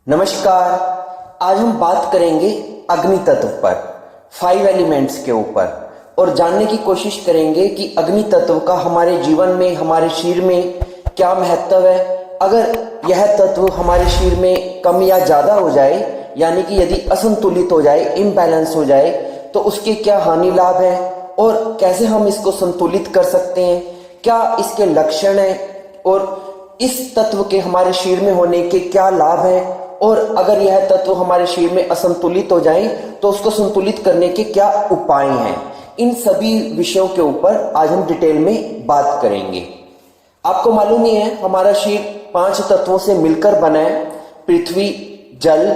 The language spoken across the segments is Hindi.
नमस्कार। आज हम बात करेंगे अग्नि तत्व पर, 5 एलिमेंट्स के ऊपर, और जानने की कोशिश करेंगे कि अग्नि तत्व का हमारे जीवन में, हमारे शरीर में क्या महत्व है। अगर यह तत्व हमारे शरीर में कम या ज्यादा हो जाए, यानी कि यदि असंतुलित हो जाए, इम्बैलेंस हो जाए, तो उसके क्या हानि लाभ है और कैसे हम इसको संतुलित कर सकते हैं, क्या इसके लक्षण है और इस तत्व के हमारे शरीर में होने के क्या लाभ है, और अगर यह तत्व हमारे शरीर में असंतुलित हो जाए तो उसको संतुलित करने के क्या उपाय हैं। इन सभी विषयों के ऊपर आज हम डिटेल में बात करेंगे। आपको मालूम ही है हमारा शरीर 5 तत्वों से मिलकर बना है: पृथ्वी, जल,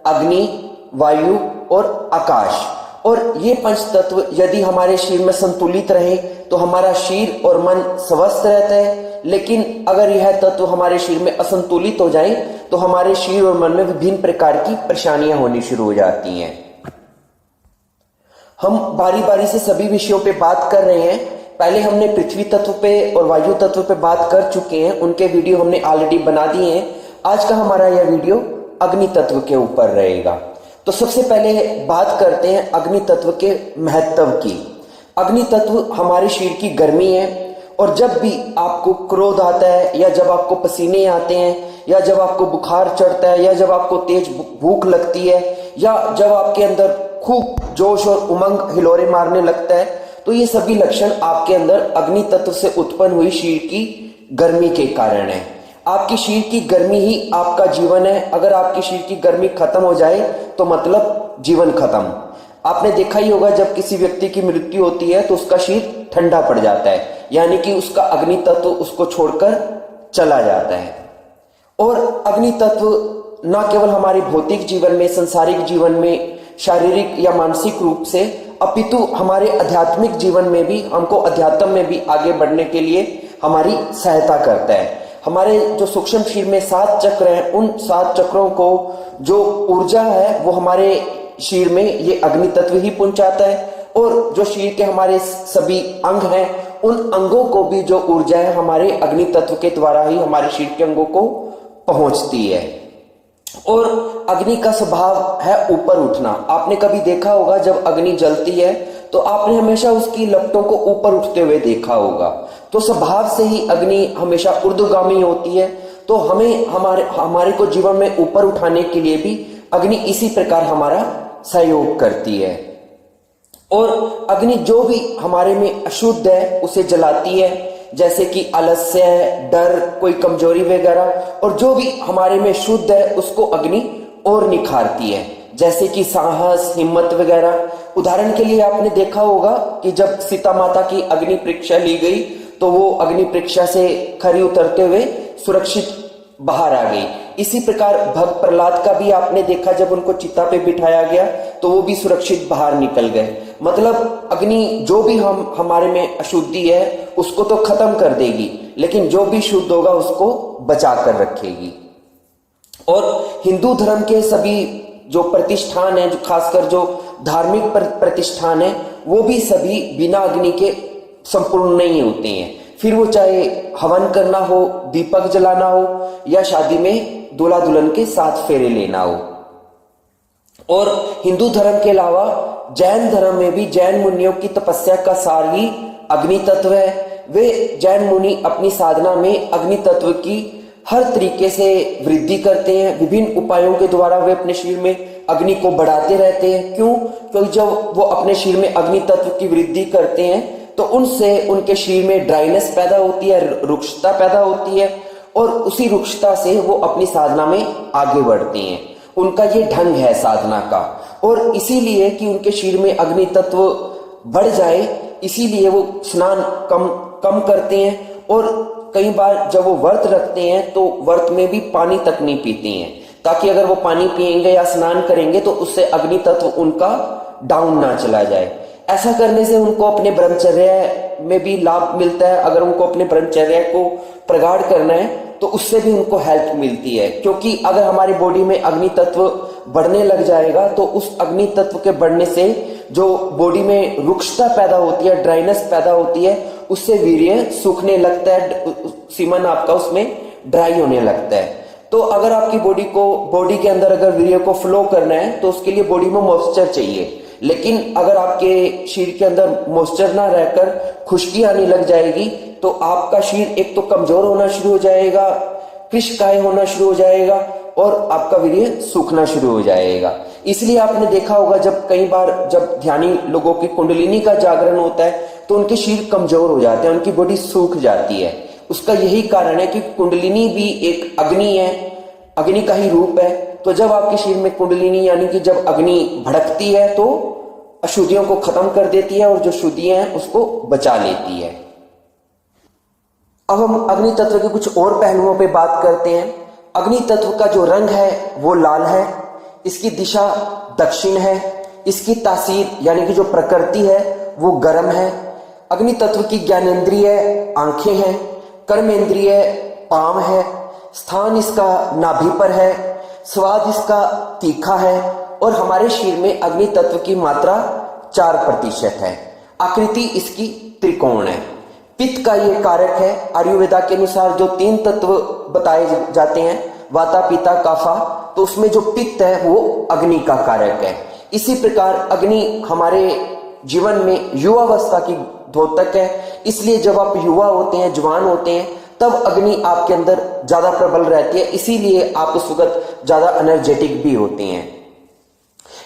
अग्नि, वायु और आकाश। और ये 5 तत्व यदि हमारे शरीर में संतुलित रहे तो हमारा शरीर और मन स्वस्थ रहता है। लेकिन अगर यह तत्व हमारे शरीर में असंतुलित हो जाए तो हमारे शरीर और मन में विभिन्न प्रकार की परेशानियां होनी शुरू हो जाती हैं। हम बारी बारी से सभी विषयों पे बात कर रहे हैं। पहले हमने पृथ्वी तत्व पे और वायु तत्व पे बात कर चुके हैं, उनके वीडियो हमने ऑलरेडी बना दिए हैं। आज का हमारा यह वीडियो अग्नि तत्व के ऊपर रहेगा। तो सबसे पहले बात करते हैं अग्नि तत्व के महत्व की। अग्नि तत्व हमारे शरीर की गर्मी है, और जब भी आपको क्रोध आता है, या जब आपको पसीने आते हैं, या जब आपको बुखार चढ़ता है, या जब आपको तेज भूख लगती है, या जब आपके अंदर खूब जोश और उमंग हिलोरे मारने लगता है, तो ये सभी लक्षण आपके अंदर अग्नि तत्व से उत्पन्न हुई शरीर की गर्मी के कारण है। आपकी शरीर की गर्मी ही आपका जीवन है। अगर आपकी शरीर की गर्मी खत्म हो जाए तो मतलब जीवन खत्म। आपने देखा ही होगा जब किसी व्यक्ति की मृत्यु होती है तो उसका शरीर ठंडा पड़ जाता है, यानी कि उसका अग्नि तत्व उसको छोड़कर चला जाता है। और अग्नि तत्व न केवल हमारे भौतिक जीवन में, संसारिक जीवन में, शारीरिक या मानसिक रूप से, अपितु हमारे आध्यात्मिक जीवन में भी, हमको अध्यात्म में भी आगे बढ़ने के लिए हमारी सहायता करता है। हमारे जो सूक्ष्म शरीर में 7 चक्र हैं, उन 7 चक्रों को जो ऊर्जा है वो हमारे शरीर में ये अग्नि तत्व ही पहुंचाता है। और जो शरीर के हमारे सभी अंग हैं, उन अंगों को भी जो ऊर्जा है हमारे अग्नि तत्व के द्वारा ही हमारे शरीर के अंगों को पहुंचती है। और अग्नि का स्वभाव है ऊपर उठना। आपने कभी देखा होगा जब अग्नि जलती है तो आपने हमेशा उसकी लपटों को ऊपर उठते हुए देखा होगा। तो स्वभाव से ही अग्नि हमेशा ऊर्ध्वगामी होती है। तो हमें हमारे को जीवन में ऊपर उठाने के लिए भी अग्नि इसी प्रकार हमारा सहयोग करती है। और अग्नि जो भी हमारे में अशुद्ध है उसे जलाती है, जैसे कि आलस्य है, डर, कोई कमजोरी वगैरह। और जो भी हमारे में शुद्ध है उसको अग्नि और निखारती है, जैसे कि साहस, हिम्मत वगैरह। उदाहरण के लिए आपने देखा होगा कि जब सीता माता की अग्नि परीक्षा ली गई तो वो अग्नि परीक्षा से खरी उतरते हुए सुरक्षित बाहर आ गई। इसी प्रकार भक्त प्रहलाद का भी आपने देखा, जब उनको चिता पे बिठाया गया तो वो भी सुरक्षित बाहर निकल गए। मतलब अग्नि जो भी हमारे में अशुद्धि है उसको तो खत्म कर देगी, लेकिन जो भी शुद्ध होगा उसको बचा कर रखेगी। और हिंदू धर्म के सभी जो प्रतिष्ठान है, जो खासकर जो धार्मिक प्रतिष्ठान है, वो भी सभी बिना अग्नि के संपूर्ण नहीं होते हैं। फिर वो चाहे हवन करना हो, दीपक जलाना हो, या शादी में दूल्हा दुल्हन के 7 फेरे लेना हो। और हिंदू धर्म के अलावा जैन धर्म में भी जैन मुनियों की तपस्या का सार ही अग्नि तत्व है। वे जैन मुनि अपनी साधना में अग्नि तत्व की हर तरीके से वृद्धि करते हैं। विभिन्न उपायों के द्वारा वे अपने शरीर में अग्नि को बढ़ाते रहते हैं। क्यों? क्योंकि जब वो अपने शरीर में अग्नि तत्व की वृद्धि करते हैं तो उनसे उनके शरीर में ड्राइनेस पैदा होती है, रुक्षता पैदा होती है, और उसी रुक्षता से वो अपनी साधना में आगे बढ़ते हैं। उनका ये ढंग है साधना का। और इसीलिए कि उनके शरीर में अग्नि तत्व बढ़ जाए, इसीलिए वो स्नान कम करते हैं। और कई बार जब वो व्रत रखते हैं तो व्रत में भी पानी तक नहीं पीते हैं, ताकि अगर वो पानी पिएंगे या स्नान करेंगे तो उससे अग्नि तत्व उनका डाउन ना चला जाए। ऐसा करने से उनको अपने ब्रह्मचर्य में भी लाभ मिलता है। अगर उनको अपने ब्रह्मचर्य को प्रगाढ़ करना है तो उससे भी उनको हेल्प मिलती है। क्योंकि अगर हमारी बॉडी में अग्नि तत्व बढ़ने लग जाएगा तो उस अग्नि तत्व के बढ़ने से जो बॉडी में रुक्षता पैदा होती है, ड्राइनेस पैदा होती है, उससे वीर्य सूखने लगता है, सीमन आपका उसमें ड्राई होने लगता है। तो अगर आपकी बॉडी के अंदर अगर वीर्य को फ्लो करना है तो उसके लिए बॉडी में मॉइस्चर चाहिए। लेकिन अगर आपके शरीर के अंदर मॉइस्चर ना रहकर खुश्की आने लग जाएगी तो आपका शरीर एक तो कमजोर होना शुरू हो जाएगा, कृशकाय होना शुरू हो जाएगा और आपका वीर्य सूखना शुरू हो जाएगा। इसलिए आपने देखा होगा जब कई बार जब ध्यानी लोगों की कुंडलिनी का जागरण होता है तो उनके शरीर कमजोर हो जाते हैं, उनकी बॉडी सूख जाती है। उसका यही कारण है कि कुंडलिनी भी एक अग्नि है, अग्नि का ही रूप है। तो जब आपके शरीर में कुंडलिनी यानी कि जब अग्नि भड़कती है तो अशुद्धियों को खत्म कर देती है और जो शुद्धियां हैं उसको बचा लेती है। अब हम अग्नि तत्व के कुछ और पहलुओं पे बात करते हैं। अग्नि तत्व का जो रंग है वो लाल है, इसकी दिशा दक्षिण है, इसकी तासीर यानी कि जो प्रकृति है वो गर्म है। अग्नि तत्व की ज्ञानेंद्रिय आंखें हैं, कर्मेंद्रिय पांव है, स्थान इसका नाभि पर है, स्वाद इसका तीखा है और हमारे शरीर में अग्नि तत्व की मात्रा 4% है। आकृति इसकी त्रिकोण है। पित्त का ये कारक है। आयुर्वेदा के अनुसार जो 3 तत्व बताए जाते हैं, वाता पिता काफा, तो उसमें जो पित्त है वो अग्नि का कारक है। इसी प्रकार अग्नि हमारे जीवन में युवावस्था की द्योतक है। इसलिए जब आप युवा होते हैं, जवान होते हैं, तब अग्नि आपके अंदर ज्यादा प्रबल रहती है, इसीलिए आप उस वक्त ज्यादा एनर्जेटिक भी होते हैं।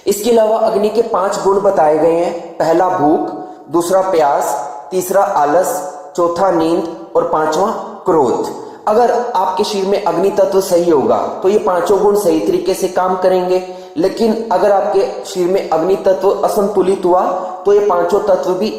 इसके अलावा अग्नि के 5 गुण बताए गए हैं। पहला भूख, दूसरा प्यास, तीसरा आलस, चौथा नींद और 5वां क्रोध। अगर आपके शरीर में अग्नि तत्व सही होगा तो ये 5 गुण सही तरीके से काम करेंगे। लेकिन अगर आपके शरीर में अग्नि तत्व असंतुलित हुआ तो ये 5 तत्व भी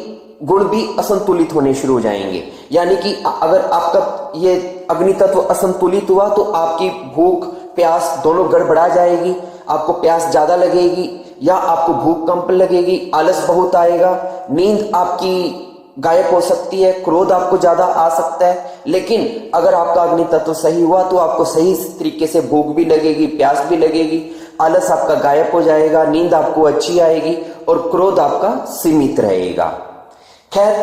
गुण भी असंतुलित होने शुरू हो जाएंगे। यानी कि अगर आपका ये अग्नि तत्व असंतुलित हुआ तो आपकी भूख प्यास दोनों गड़बड़ा जाएगी, आपको प्यास ज्यादा लगेगी या आपको भूख कम लगेगी, आलस बहुत आएगा, नींद आपकी गायब हो सकती है, क्रोध आपको ज्यादा आ सकता है। लेकिन अगर आपका अग्नि तत्व सही हुआ तो आपको सही तरीके से भूख भी लगेगी, प्यास भी लगेगी, आलस आपका गायब हो जाएगा, नींद आपको अच्छी आएगी और क्रोध आपका सीमित रहेगा। खैर,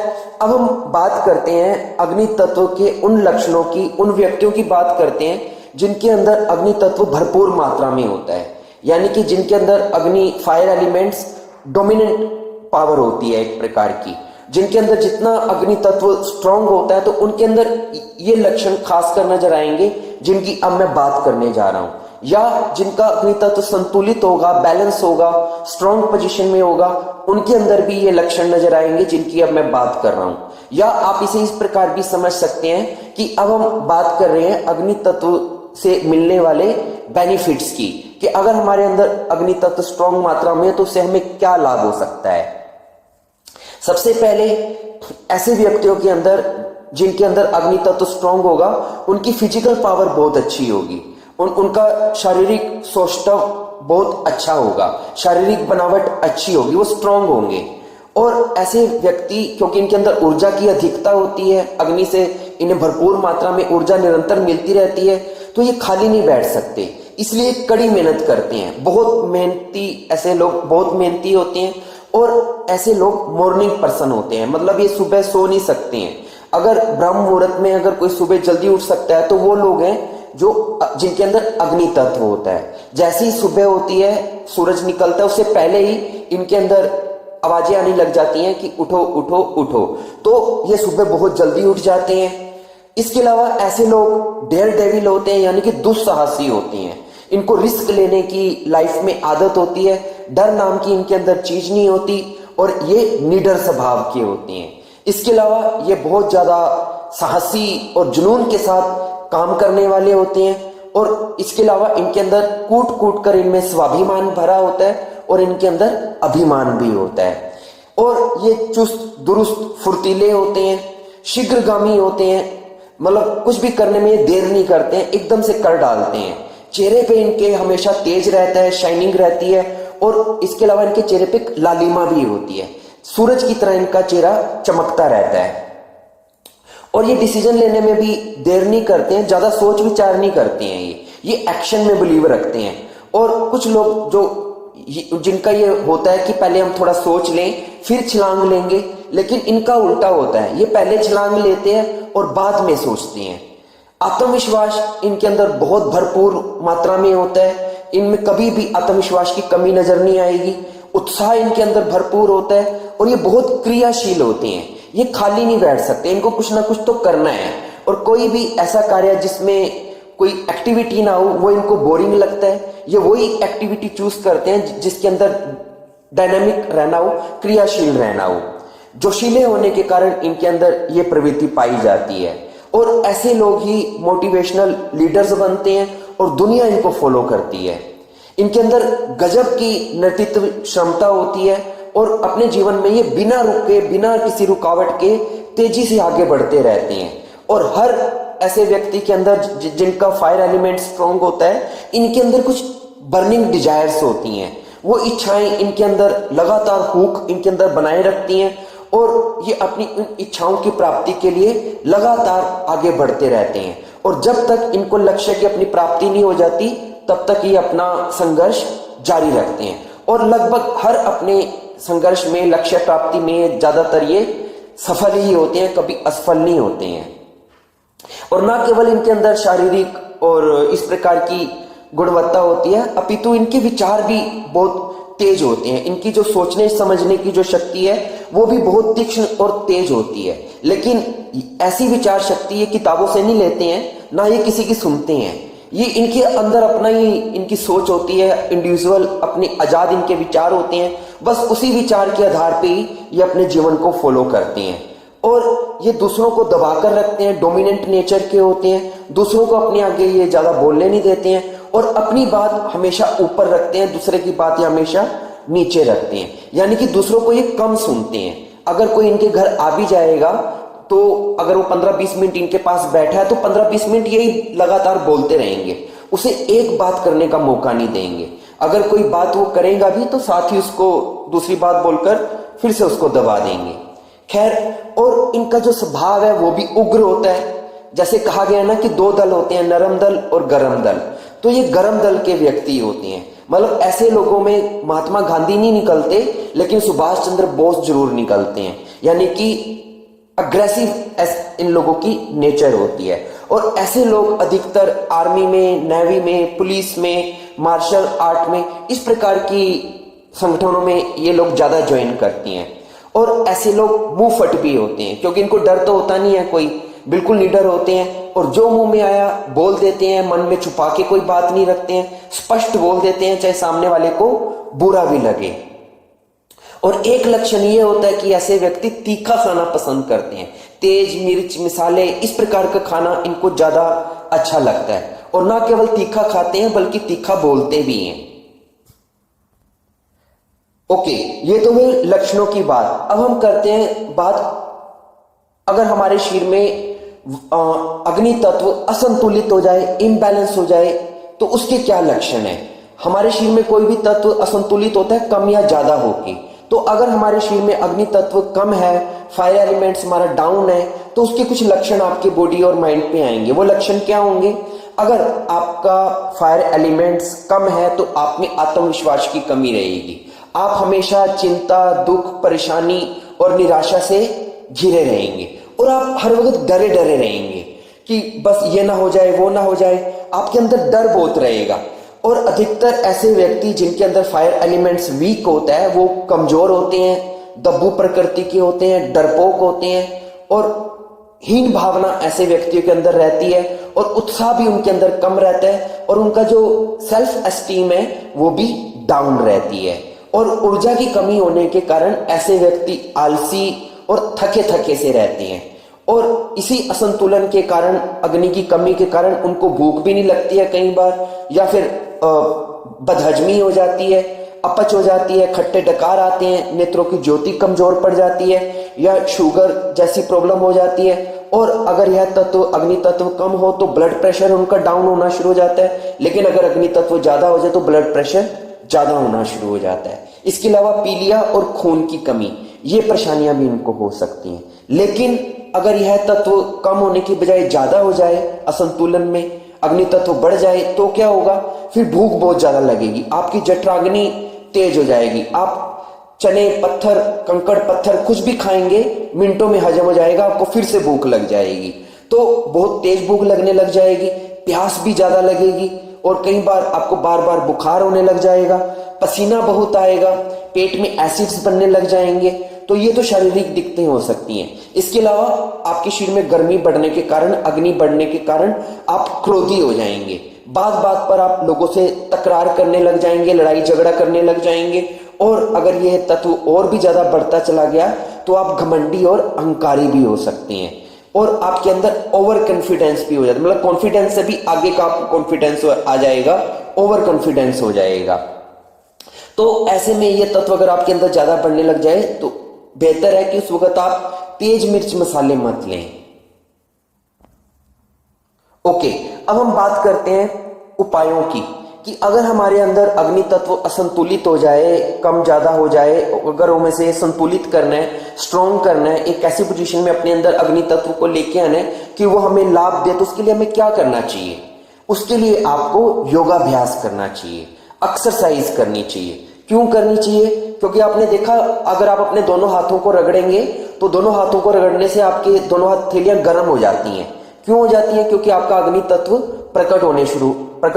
अब हम बात करते हैं अग्नि तत्व के उन लक्षणों की, उन व्यक्तियों की बात करते हैं जिनके अंदर अग्नि तत्व भरपूर मात्रा में होता है। यानी कि जिनके अंदर अग्नि फायर एलिमेंट्स डोमिनेंट पावर होती है एक प्रकार की। जिनके अंदर जितना अग्नि तत्व स्ट्रांग होता है तो उनके अंदर ये लक्षण खासकर नजर आएंगे जिनकी अब मैं बात करने जा रहा हूं। या जिनका अग्नि तत्व संतुलित होगा, बैलेंस होगा, स्ट्रांग पोजीशन में होगा, उनके अंदर भी ये लक्षण नजर आएंगे जिनकी अब मैं बात कर रहा हूं। या आप इसे इस प्रकार भी समझ सकते हैं कि अब हम बात कर रहे हैं अग्नि तत्व से मिलने वाले बेनिफिट्स की, कि अगर हमारे अंदर अग्नि तत्व स्ट्रांग मात्रा में है तो उससे हमें क्या लाभ हो सकता है। सबसे पहले ऐसे व्यक्तियों के अंदर जिनके अंदर अग्नि तत्व स्ट्रांग होगा, उनकी फिजिकल पावर बहुत अच्छी होगी, उनका शारीरिक सौष्ठव बहुत अच्छा होगा, शारीरिक बनावट अच्छी होगी, वो स्ट्रांग होंगे। और ऐसे व्यक्ति, क्योंकि इनके अंदर ऊर्जा की अधिकता होती है, अग्नि से इन्हें भरपूर मात्रा में ऊर्जा निरंतर मिलती रहती है, तो ये खाली नहीं बैठ सकते, इसलिए कड़ी मेहनत करते हैं। बहुत मेहनती, ऐसे लोग बहुत मेहनती होते हैं और ऐसे लोग मॉर्निंग पर्सन होते हैं, मतलब ये सुबह सो नहीं सकते हैं। अगर ब्रह्म मुहूर्त में अगर कोई सुबह जल्दी उठ सकता है तो वो लोग हैं जो जिनके अंदर अग्नि तत्व होता है। जैसे ही सुबह होती है, सूरज निकलता है, उससे पहले ही इनके अंदर आवाजें आने लग जाती हैं कि उठो उठो उठो, तो ये सुबह बहुत जल्दी उठ जाते हैं। इसके अलावा ऐसे लोग डेयर डेविल होते हैं, यानी कि दुस्साहसी होते हैं। इनको रिस्क लेने की लाइफ में आदत होती है, डर नाम की इनके अंदर चीज नहीं होती और ये निडर स्वभाव के होते हैं। इसके अलावा ये बहुत ज्यादा साहसी और जुनून के साथ काम करने वाले होते हैं और इसके अलावा इनके अंदर कूट कूट कर इनमें स्वाभिमान भरा होता है और इनके अंदर अभिमान भी होता है। और ये चुस्त दुरुस्त फुर्तीले होते हैं, शीघ्रगामी होते हैं, मतलब कुछ भी करने में देर नहीं करते हैं, एकदम से कर डालते हैं। चेहरे पे इनके हमेशा तेज रहता है, शाइनिंग रहती है और इसके अलावा इनके चेहरे पे लालिमा भी होती है, सूरज की तरह इनका चेहरा चमकता रहता है। और ये डिसीजन लेने में भी देर नहीं करते हैं, ज्यादा सोच विचार नहीं करते हैं, ये एक्शन में बिलीव रखते हैं। और कुछ लोग जो जिनका ये होता है कि पहले हम थोड़ा सोच लें फिर छलांग लेंगे, लेकिन इनका उल्टा होता है, ये पहले छलांग लेते हैं और बाद में सोचते हैं। आत्मविश्वास इनके अंदर बहुत भरपूर मात्रा में होता है, इनमें कभी भी आत्मविश्वास की कमी नजर नहीं आएगी। उत्साह इनके अंदर भरपूर होता है और ये बहुत क्रियाशील होते हैं, ये खाली नहीं बैठ सकते, इनको कुछ ना कुछ तो करना है। और कोई भी ऐसा कार्य जिसमें कोई एक्टिविटी ना हो वो इनको बोरिंग लगता है, ये वही एक्टिविटी चूज करते हैं जिसके अंदर डायनामिक रहना हो, क्रियाशील रहना हो। जोशीले होने के कारण इनके अंदर ये प्रवृत्ति पाई जाती है और ऐसे लोग ही मोटिवेशनल लीडर्स बनते हैं और दुनिया इनको फॉलो करती है। इनके अंदर गजब की नेतृत्व क्षमता होती है और अपने जीवन में ये बिना रुके, बिना किसी रुकावट के तेजी से आगे बढ़ते रहते हैं। और हर ऐसे व्यक्ति के अंदर जिनका फायर एलिमेंट स्ट्रांग होता है, इनके अंदर कुछ बर्निंग डिजायर्स होती हैं, वो इच्छाएं इनके अंदर लगातार हुक इनके अंदर बनाए रखती हैं और ये अपनी इन इच्छाओं की प्राप्ति के लिए लगातार आगे बढ़ते रहते हैं। और जब तक इनको लक्ष्य की अपनी प्राप्ति नहीं हो जाती तब तक ये अपना संघर्ष जारी रखते हैं और लगभग हर अपने संघर्ष में, लक्ष्य प्राप्ति में ज्यादातर ये सफल ही होते हैं, कभी असफल नहीं होते हैं। और ना केवल इनके अंदर शारीरिक और इस प्रकार की गुणवत्ता होती है, अपितु इनके विचार भी बहुत तेज होते हैं। इनकी जो सोचने समझने की जो शक्ति है वो भी बहुत तीक्ष्ण और तेज होती है। लेकिन ऐसी विचार शक्ति ये किताबों से नहीं लेते हैं, ना ये किसी की सुनते हैं, ये इनके अंदर अपना ही इनकी सोच होती है, इंडिविजुअल अपने आजाद इनके विचार होते हैं। बस उसी विचार के आधार पे ही ये अपने जीवन को फॉलो करते हैं और ये दूसरों को दबाकर रखते हैं, डोमिनेंट नेचर के होते हैं, दूसरों को अपने आगे ये ज्यादा बोलने नहीं देते हैं और अपनी बात हमेशा ऊपर रखते हैं, दूसरे की बात ये हमेशा नीचे रखते हैं। यानी कि दूसरों को ये कम सुनते हैं। अगर कोई इनके घर आ भी जाएगा तो अगर वो 15-20 मिनट इनके पास बैठा है तो 15-20 मिनट यही लगातार बोलते रहेंगे, उसे एक बात करने का मौका नहीं देंगे। अगर कोई बात वो करेगा भी तो साथ ही उसको दूसरी बात बोलकर फिर से उसको दबा देंगे। खैर, और इनका जो स्वभाव है वो भी उग्र होता है। जैसे कहा गया ना कि दो दल होते हैं, नरम दल और गरम दल, तो ये गरम दल के व्यक्ति होते हैं। मतलब ऐसे लोगों में महात्मा गांधी नहीं निकलते लेकिन सुभाष चंद्र बोस जरूर निकलते हैं। यानी कि अग्रेसिव इन लोगों की नेचर होती है और ऐसे लोग अधिकतर आर्मी में, नेवी में, पुलिस में, मार्शल आर्ट में, इस प्रकार की संगठनों में ये लोग ज्यादा ज्वाइन करती हैं। और ऐसे लोग मुंह फट भी होते हैं क्योंकि इनको डर तो होता नहीं है कोई, बिल्कुल निडर होते हैं और जो मुंह में आया बोल देते हैं, मन में छुपा के कोई बात नहीं रखते हैं, स्पष्ट बोल देते हैं चाहे सामने वाले को बुरा भी लगे। और एक लक्षण ये होता है कि ऐसे व्यक्ति तीखा खाना पसंद करते हैं, तेज मिर्च, मिसाले, इस प्रकार का खाना इनको ज्यादा अच्छा लगता है और ना केवल तीखा खाते हैं बल्कि तीखा बोलते भी हैं। ओके, ये तो हुई लक्षणों की बात। अब हम करते हैं बात, अगर हमारे शरीर में अग्नि तत्व असंतुलित हो जाए, इम्बैलेंस हो जाए तो उसके क्या लक्षण है। हमारे शरीर में कोई भी तत्व असंतुलित होता है कम या ज्यादा होके, तो अगर हमारे शरीर में अग्नि तत्व कम है, फायर एलिमेंट्स हमारा डाउन है, तो उसके कुछ लक्षण आपके बॉडी और माइंड पे आएंगे। वो लक्षण क्या होंगे? अगर आपका फायर एलिमेंट्स कम है तो आप में आत्मविश्वास की कमी रहेगी, आप हमेशा चिंता, दुख, परेशानी और निराशा से घिरे रहेंगे और आप हर वक्त डरे डरे रहेंगे कि बस ये ना हो जाए, वो ना हो जाए, आपके अंदर डर बहुत रहेगा। और अधिकतर ऐसे व्यक्ति जिनके अंदर फायर एलिमेंट्स वीक होता है वो कमजोर होते हैं, दब्बू प्रकृति के होते हैं, डरपोक होते हैं और हीन भावना ऐसे व्यक्तियों के अंदर रहती है और उत्साह भी उनके अंदर कम रहता है और उनका जो सेल्फ एस्टीम है वो भी डाउन रहती है। और ऊर्जा की कमी होने के कारण ऐसे व्यक्ति आलसी और थके थके से रहते हैं और इसी असंतुलन के कारण, अग्नि की कमी के कारण उनको भूख भी नहीं लगती है कई बार, या फिर बदहजमी हो जाती है, अपच हो जाती है, खट्टे डकार आते हैं, नेत्रों की ज्योति कमजोर पड़ जाती है या शुगर जैसी प्रॉब्लम हो जाती है। और अगर यह तत्व, अग्नि तत्व कम हो तो ब्लड प्रेशर उनका डाउन होना शुरू हो जाता है, लेकिन अगर अग्नि तत्व ज्यादा हो जाए तो ब्लड प्रेशर ज्यादा होना शुरू हो जाता है। इसके अलावा पीलिया और खून की कमी, ये परेशानियां भी इनको हो सकती हैं। लेकिन अगर यह तत्व कम होने की बजाय ज्यादा हो जाए, असंतुलन में अग्नि तत्व बढ़ जाए तो क्या होगा? फिर भूख बहुत ज्यादा लगेगी, आपकी जठराग्नि तेज हो जाएगी, आप चने, पत्थर, कंकड़ पत्थर कुछ भी खाएंगे मिनटों में हजम हो जाएगा, आपको फिर से भूख लग जाएगी। तो बहुत तेज भूख लगने लग जाएगी, प्यास भी ज्यादा लगेगी और कई बार आपको बार बार बुखार होने लग जाएगा, पसीना बहुत आएगा, पेट में एसिड्स बनने लग जाएंगे। तो ये तो शारीरिक दिक्कतें हो सकती हैं। इसके अलावा आपके शरीर में गर्मी बढ़ने के कारण, अग्नि बढ़ने के कारण आप क्रोधी हो जाएंगे, बात बात पर आप लोगों से तकरार करने लग जाएंगे, लड़ाई झगड़ा करने लग जाएंगे। और अगर यह तत्व और भी ज्यादा बढ़ता चला गया तो आप घमंडी और अहंकारी भी हो सकते हैं और आपके अंदर ओवर कॉन्फिडेंस भी हो जाता है, मतलब कॉन्फिडेंस से भी आगे का आपको कॉन्फिडेंस आ जाएगा, ओवर कॉन्फिडेंस हो जाएगा। तो ऐसे में ये तत्व अगर आपके अंदर ज्यादा बढ़ने लग जाए तो बेहतर है कि उस वक्त आप तेज मिर्च मसाले मत लें। ओके, अब हम बात करते हैं उपायों की कि अगर हमारे अंदर अग्नि तत्व असंतुलित हो जाए, कम ज्यादा हो जाए, अगर हमें से संतुलित करना है, स्ट्रॉन्ग करना है, एक ऐसी पोजीशन में अपने अंदर अग्नि तत्व को लेके आना है कि वो हमें लाभ दे, तो उसके लिए हमें क्या करना चाहिए? उसके लिए आपको योगाभ्यास करना चाहिए, एक्सरसाइज करनी चाहिए। क्यों करनी चाहिए? क्योंकि आपने देखा अगर आप अपने दोनों हाथों को रगड़ेंगे तो दोनों हाथों को रगड़ने से आपके दोनों हथेलियां गर्म हो जाती हैं। क्यों हो जाती है? क्योंकि आपका अग्नि तत्व प्रकट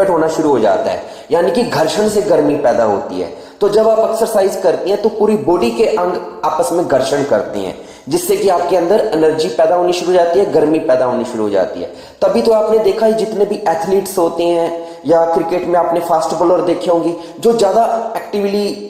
होना शुरू हो जाता है, यानी कि घर्षण से गर्मी पैदा होती है। तो जब आप एक्सरसाइज करती हैं तो पूरी बॉडी के अंग आपस में घर्षण करते हैं, जिससे कि आपके अंदर एनर्जी पैदा होनी शुरू हो जाती है, गर्मी पैदा होनी शुरू हो जाती है। तभी तो आपने देखा है जितने भी एथलीट्स होते हैं या क्रिकेट में आपने फास्ट बॉलर देखे होंगे, जो ज्यादा एक्टिवली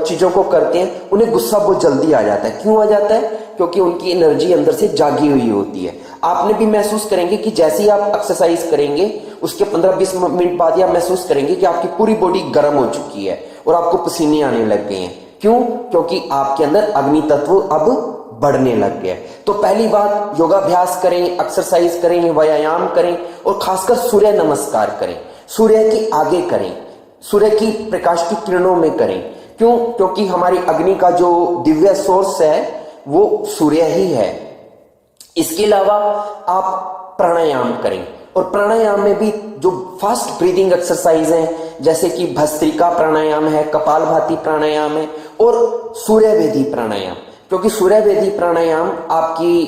चीजों को करते हैं, उन्हें गुस्सा बहुत जल्दी आ जाता है। क्यों आ जाता है? क्योंकि उनकी एनर्जी अंदर से जागी हुई होती है। आपने भी महसूस करेंगे कि जैसे ही आप एक्सरसाइज करेंगे उसके 15-20 मिनट बाद ही आप महसूस करेंगे कि आपकी पूरी बॉडी गर्म हो चुकी है और आपको पसीने आने लग गए हैं। क्यों? क्योंकि आपके अंदर अग्नि तत्व अब बढ़ने लग गया। तो पहली बात, योगाभ्यास करें, एक्सरसाइज करें, व्यायाम करें और खासकर सूर्य नमस्कार करें। सूर्य के आगे करें, सूर्य की प्रकाश की किरणों में करें। क्यों? क्योंकि हमारी अग्नि का जो दिव्य सोर्स है वो सूर्य ही है। इसके अलावा आप प्राणायाम करें और प्राणायाम में भी जो फास्ट ब्रीदिंग एक्सरसाइज है, जैसे कि भस्त्रिका प्राणायाम है, कपालभाति प्राणायाम है और सूर्यवेदी प्राणायाम। क्योंकि सूर्यवेदी प्राणायाम आपकी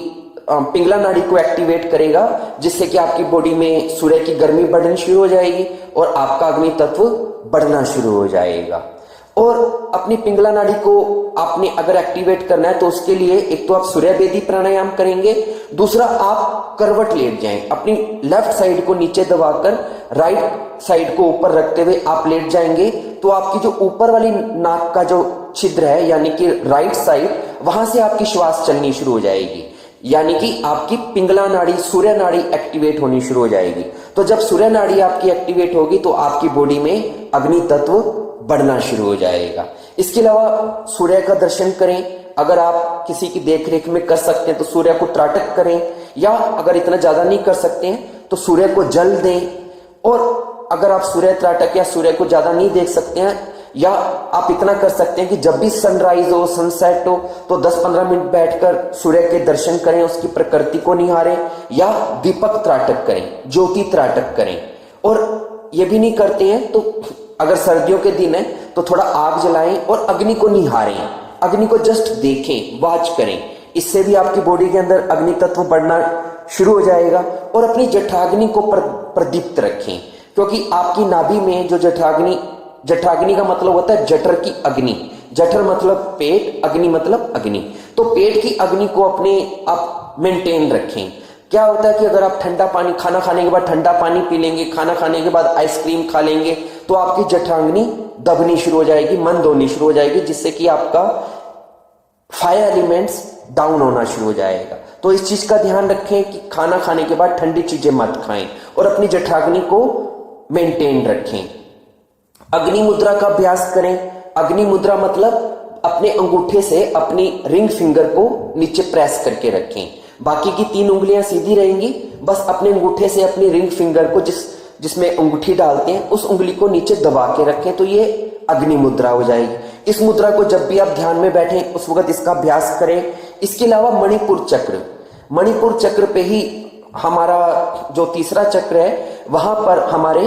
पिंगला नाड़ी को एक्टिवेट करेगा, जिससे कि आपकी बॉडी में सूर्य की गर्मी बढ़नी शुरू हो जाएगी और आपका अग्नि तत्व बढ़ना शुरू हो जाएगा। और अपनी पिंगला नाड़ी को आपने अगर एक्टिवेट करना है तो उसके लिए एक तो आप सूर्यवेदी प्राणायाम करेंगे, दूसरा आप करवट लेट जाएं, अपनी लेफ्ट साइड को नीचे दबाकर राइट साइड को ऊपर रखते हुए आप लेट जाएंगे। तो आपकी जो ऊपर वाली नाक का जो छिद्र है, यानी कि राइट साइड, वहां से आपकी श्वास चलनी शुरू हो जाएगी, यानी कि आपकी पिंगला नाड़ी, सूर्य नाड़ी एक्टिवेट होनी शुरू हो जाएगी। तो जब सूर्य नाड़ी आपकी एक्टिवेट होगी तो आपकी बॉडी में अग्नि तत्व बढ़ना शुरू हो जाएगा। इसके अलावा सूर्य का दर्शन करें, अगर आप किसी की देखरेख में कर सकते हैं तो सूर्य को त्राटक करें, या अगर इतना ज्यादा नहीं कर सकते हैं तो सूर्य को जल दें। और अगर आप सूर्य त्राटक या सूर्य को ज्यादा नहीं देख सकते हैं, या आप इतना कर सकते हैं कि जब भी सनराइज हो, सनसेट हो, तो 10-15 मिनट बैठकर सूर्य के दर्शन करें, उसकी प्रकृति को निहारें, या दीपक त्राटक करें, ज्योति त्राटक करें। और ये भी नहीं करते हैं तो अगर सर्दियों के दिन है तो थोड़ा आग जलाएं और अग्नि को निहारें, अग्नि को जस्ट देखें, वॉच करें। इससे भी आपकी बॉडी के अंदर अग्नि तत्व बढ़ना शुरू हो जाएगा। और अपनी जठराग्नि को प्रदीप्त रखें, क्योंकि आपकी नाभि में जो जठराग्नि का मतलब होता है जठर की अग्नि। जठर मतलब पेट, अग्नि मतलब अग्नि। तो पेट की अग्नि को अपने आप मेंटेन रखें। क्या होता है कि अगर आप ठंडा पानी, खाना खाने के बाद ठंडा पानी पी लेंगे, खाना खाने के बाद आइसक्रीम खा लेंगे, तो आपकी जठराग्नि दबनी शुरू हो जाएगी, मंद होनी शुरू हो जाएगी, जिससे कि आपका फायर एलिमेंट्स डाउन होना शुरू हो जाएगा। तो इस चीज का ध्यान रखें कि खाना खाने के बाद ठंडी चीजें मत खाएं और अपनी जठराग्नि को मेंटेन रखें। अग्नि मुद्रा का अभ्यास करें। अग्नि मुद्रा मतलब अपने अंगूठे से अपनी रिंग फिंगर को नीचे प्रेस करके रखें, बाकी की 3 उंगलियां सीधी रहेंगी, बस अपने अंगूठे से अपनी रिंग फिंगर को जिसमें अंगूठी डालते हैं उस उंगली को नीचे दबा के रखें, तो ये अग्नि मुद्रा हो जाएगी। इस मुद्रा को जब भी आप ध्यान में बैठें उस वक्त इसका अभ्यास करें। इसके अलावा मणिपुर चक्र पे ही हमारा जो तीसरा चक्र है, वहां पर हमारे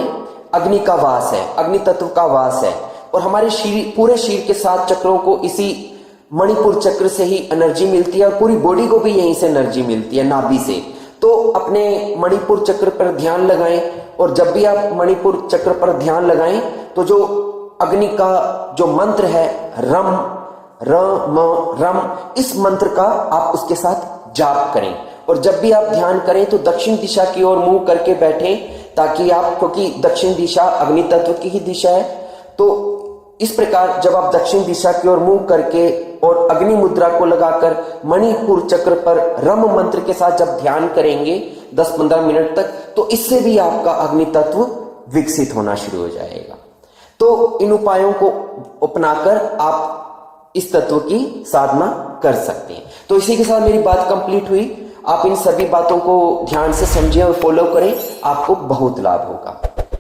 अग्नि का वास है, अग्नि तत्व का वास है, और हमारे पूरे शरीर के 7 चक्रों को इसी मणिपुर चक्र से ही एनर्जी मिलती है और पूरी बॉडी को भी यहीं से एनर्जी मिलती है, नाभि से। तो अपने मणिपुर चक्र पर ध्यान लगाएं, और जब भी आप मणिपुर चक्र पर ध्यान लगाएं तो जो अग्नि का जो मंत्र है रम रम रम, इस मंत्र का आप उसके साथ जाप करें। और जब भी आप ध्यान करें तो दक्षिण दिशा की ओर मुंह करके बैठें, ताकि आप, क्योंकि दक्षिण दिशा अग्नि तत्व की ही दिशा है, तो इस प्रकार जब आप दक्षिण दिशा की ओर मुंह करके और अग्नि मुद्रा को लगाकर मणिपुर चक्र पर रम मंत्र के साथ जब ध्यान करेंगे 10-15 मिनट तक, तो इससे भी आपका अग्नि तत्व विकसित होना शुरू हो जाएगा। तो इन उपायों को अपनाकर आप इस तत्व की साधना कर सकते हैं। तो इसी के साथ मेरी बात कंप्लीट हुई। आप इन सभी बातों को ध्यान से समझें और फॉलो करें, आपको बहुत लाभ होगा।